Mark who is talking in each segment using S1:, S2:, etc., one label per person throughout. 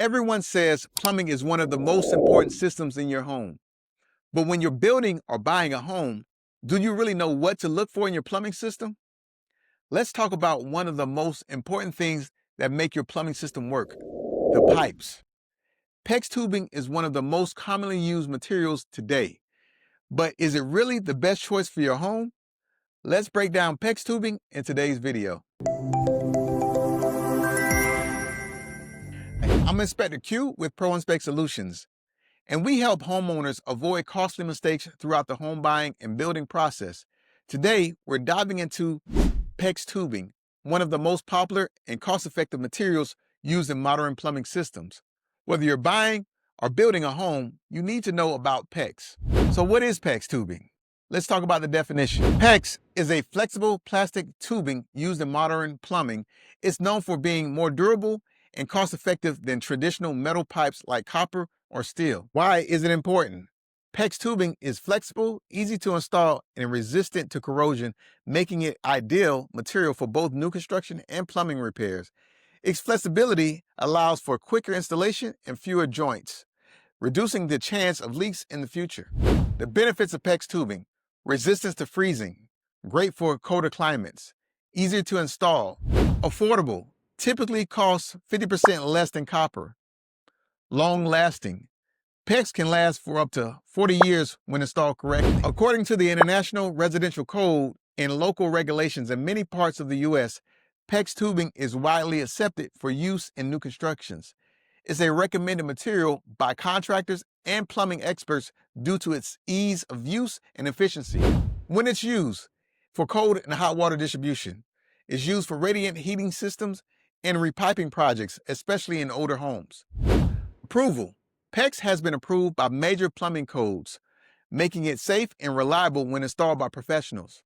S1: Everyone says plumbing is one of the most important systems in your home. But when you're building or buying a home, do you really know what to look for in your plumbing system? Let's talk about one of the most important things that make your plumbing system work, the pipes. PEX tubing is one of the most commonly used materials today. But is it really the best choice for your home? Let's break down PEX tubing in today's video. I'm Inspector Q with ProInspect Solutions, and we help homeowners avoid costly mistakes throughout the home buying and building process. Today, we're diving into PEX tubing, one of the most popular and cost-effective materials used in modern plumbing systems. Whether you're buying or building a home, you need to know about PEX. So what is PEX tubing? Let's talk about the definition. PEX is a flexible plastic tubing used in modern plumbing. It's known for being more durable and cost-effective than traditional metal pipes like copper or steel. Why is it important? PEX tubing is flexible, easy to install, and resistant to corrosion, making it ideal material for both new construction and plumbing repairs. Its flexibility allows for quicker installation and fewer joints, reducing the chance of leaks in the future. The benefits of PEX tubing: resistance to freezing, great for colder climates, easier to install, affordable, typically costs 50% less than copper, long-lasting. PEX can last for up to 40 years when installed correctly. According to the International Residential Code and local regulations in many parts of the U.S., PEX tubing is widely accepted for use in new constructions. It's a recommended material by contractors and plumbing experts due to its ease of use and efficiency. When it's used for cold and hot water distribution, it's used for radiant heating systems and repiping projects, especially in older homes. Approval: PEX has been approved by major plumbing codes, making it safe and reliable when installed by professionals.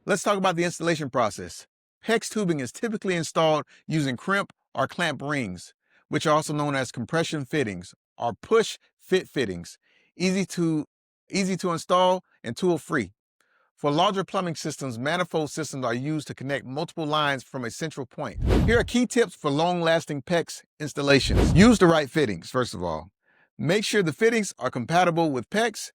S1: Let's talk about the installation process. PEX tubing is typically installed using crimp or clamp rings, which are also known as compression fittings or push-fit fittings, easy to install and tool-free. For larger plumbing systems, manifold systems are used to connect multiple lines from a central point. Here are key tips for long-lasting PEX installations. Use the right fittings, first of all. Make sure the fittings are compatible with PEX.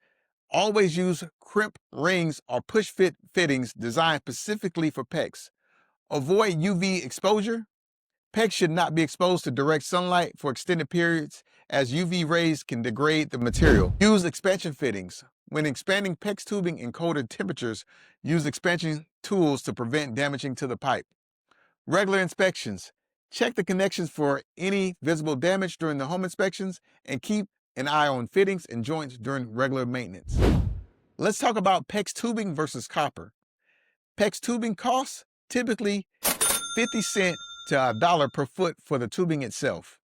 S1: Always use crimp rings or push-fit fittings designed specifically for PEX. Avoid UV exposure. PEX should not be exposed to direct sunlight for extended periods, as UV rays can degrade the material. Use expansion fittings. When expanding PEX tubing in colder temperatures, use expansion tools to prevent damaging to the pipe. Regular inspections. Check the connections for any visible damage during the home inspections and keep an eye on fittings and joints during regular maintenance. Let's talk about PEX tubing versus copper. PEX tubing costs typically 50 cents to $1 per foot for the tubing itself.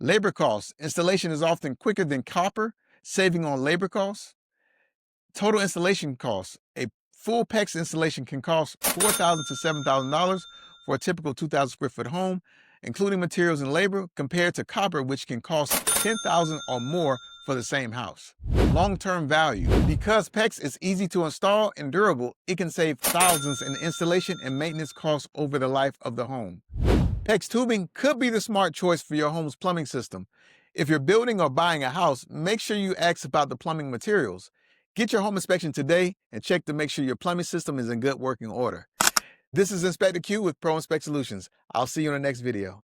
S1: Labor costs. Installation is often quicker than copper, saving on labor costs. Total installation costs. A full PEX installation can cost $4,000 to $7,000 for a typical 2,000 square foot home, including materials and labor, compared to copper, which can cost $10,000 or more for the same house. Long-term value. Because PEX is easy to install and durable, it can save thousands in installation and maintenance costs over the life of the home. PEX tubing could be the smart choice for your home's plumbing system. If you're building or buying a house, make sure you ask about the plumbing materials. Get your home inspection today and check to make sure your plumbing system is in good working order. This is Inspector Q with ProInspect Solutions. I'll see you in the next video.